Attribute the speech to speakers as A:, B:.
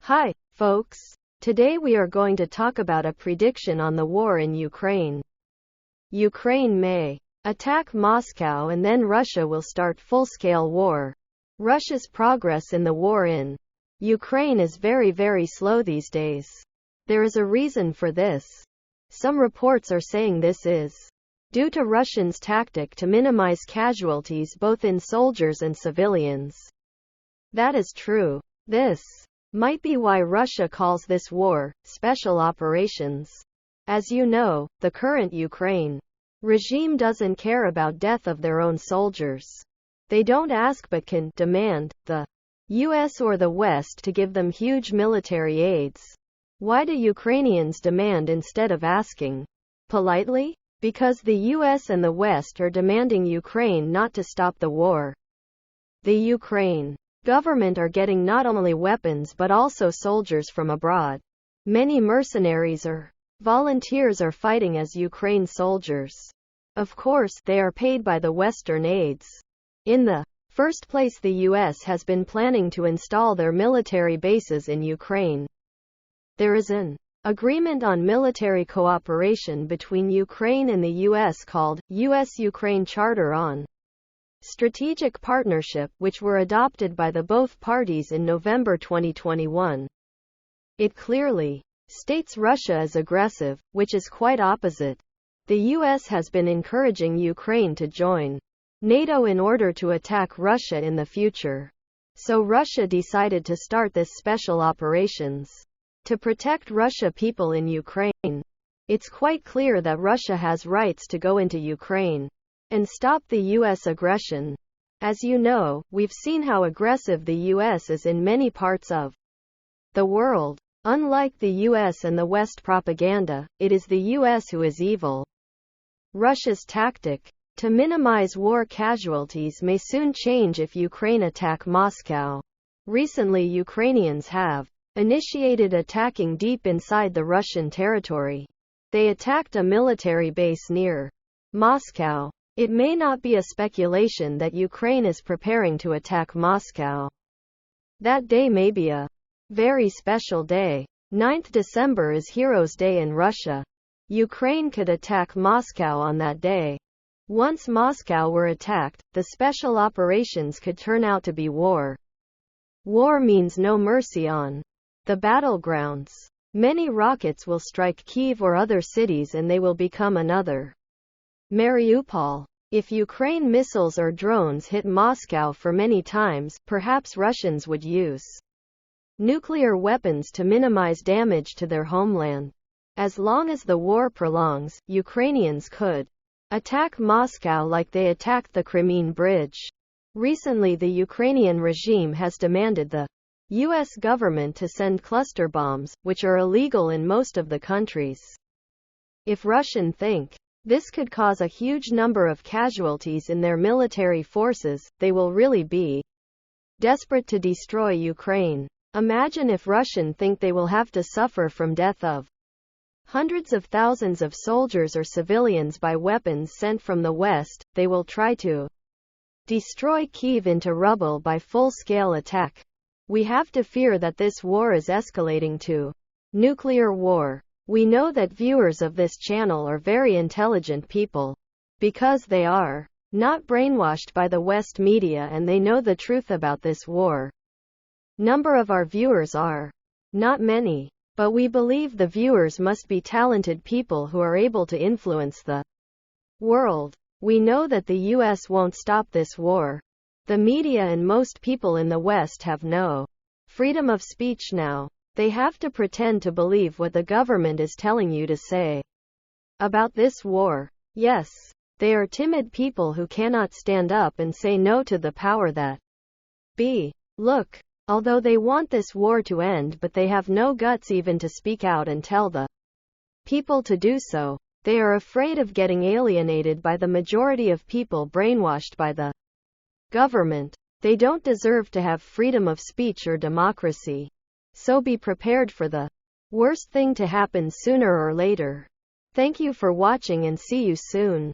A: Hi, folks. Today we are going to talk about a prediction on the war in Ukraine. Ukraine may attack Moscow and then Russia will start full-scale war. Russia's progress in the war in Ukraine is very slow these days. There is a reason for this. Some reports are saying this is due to Russians' tactic to minimize casualties both in soldiers and civilians. That is true. This might be why Russia calls this war special operations. As you know, the current Ukraine regime doesn't care about death of their own soldiers. They don't ask but can demand the US or the West to give them huge military aids. Why do Ukrainians demand instead of asking politely? Because the US and the West are demanding Ukraine not to stop the war. The Ukraine government are getting not only weapons but also soldiers from abroad. Many mercenaries or volunteers are fighting as Ukraine soldiers. Of course, they are paid by the Western aids. In the first place, the US has been planning to install their military bases in Ukraine. There is an agreement on military cooperation between Ukraine and the US called US-Ukraine Charter on Strategic Partnership, which were adopted by the both parties in November 2021. It clearly states Russia is aggressive, which is quite opposite. The US has been encouraging Ukraine to join NATO in order to attack Russia in the future. So Russia decided to start this special operations to protect Russia people in Ukraine. It's quite clear that Russia has rights to go into Ukraine and stop the US aggression. As you know, we've seen how aggressive the US is in many parts of the world. Unlike the US and the West propaganda, it is the US who is evil. Russia's tactic to minimize war casualties may soon change if Ukraine attack Moscow. Recently, Ukrainians have initiated attacking deep inside the Russian territory. They attacked a military base near Moscow. It may not be a speculation that Ukraine is preparing to attack Moscow. That day may be a very special day. 9th December is Heroes' Day in Russia. Ukraine could attack Moscow on that day. Once Moscow were attacked, the special operations could turn out to be war. War means no mercy on the battlegrounds. Many rockets will strike Kyiv or other cities and they will become another Mariupol. If Ukraine missiles or drones hit Moscow for many times, perhaps Russians would use nuclear weapons to minimize damage to their homeland. As long as the war prolongs, Ukrainians could attack Moscow like they attacked the Crimean Bridge. Recently, the Ukrainian regime has demanded the US government to send cluster bombs, which are illegal in most of the countries. If Russians think this could cause a huge number of casualties in their military forces, they will really be desperate to destroy Ukraine. Imagine if Russians think they will have to suffer from death of hundreds of thousands of soldiers or civilians by weapons sent from the West. They will try to destroy Kyiv into rubble by full-scale attack. We have to fear that this war is escalating to nuclear war. We know that viewers of this channel are very intelligent people, because they are not brainwashed by the West media and they know the truth about this war. Number of our viewers are not many, but we believe the viewers must be talented people who are able to influence the world. We know that the US won't stop this war. The media and most people in the West have no freedom of speech now. They have to pretend to believe what the government is telling you to say about this war. Yes, they are timid people who cannot stand up and say no to the power that be. Look, although they want this war to end, but they have no guts even to speak out and tell the people to do so. They are afraid of getting alienated by the majority of people brainwashed by the government. They don't deserve to have freedom of speech or democracy. So be prepared for the worst thing to happen sooner or later. Thank you for watching and see you soon.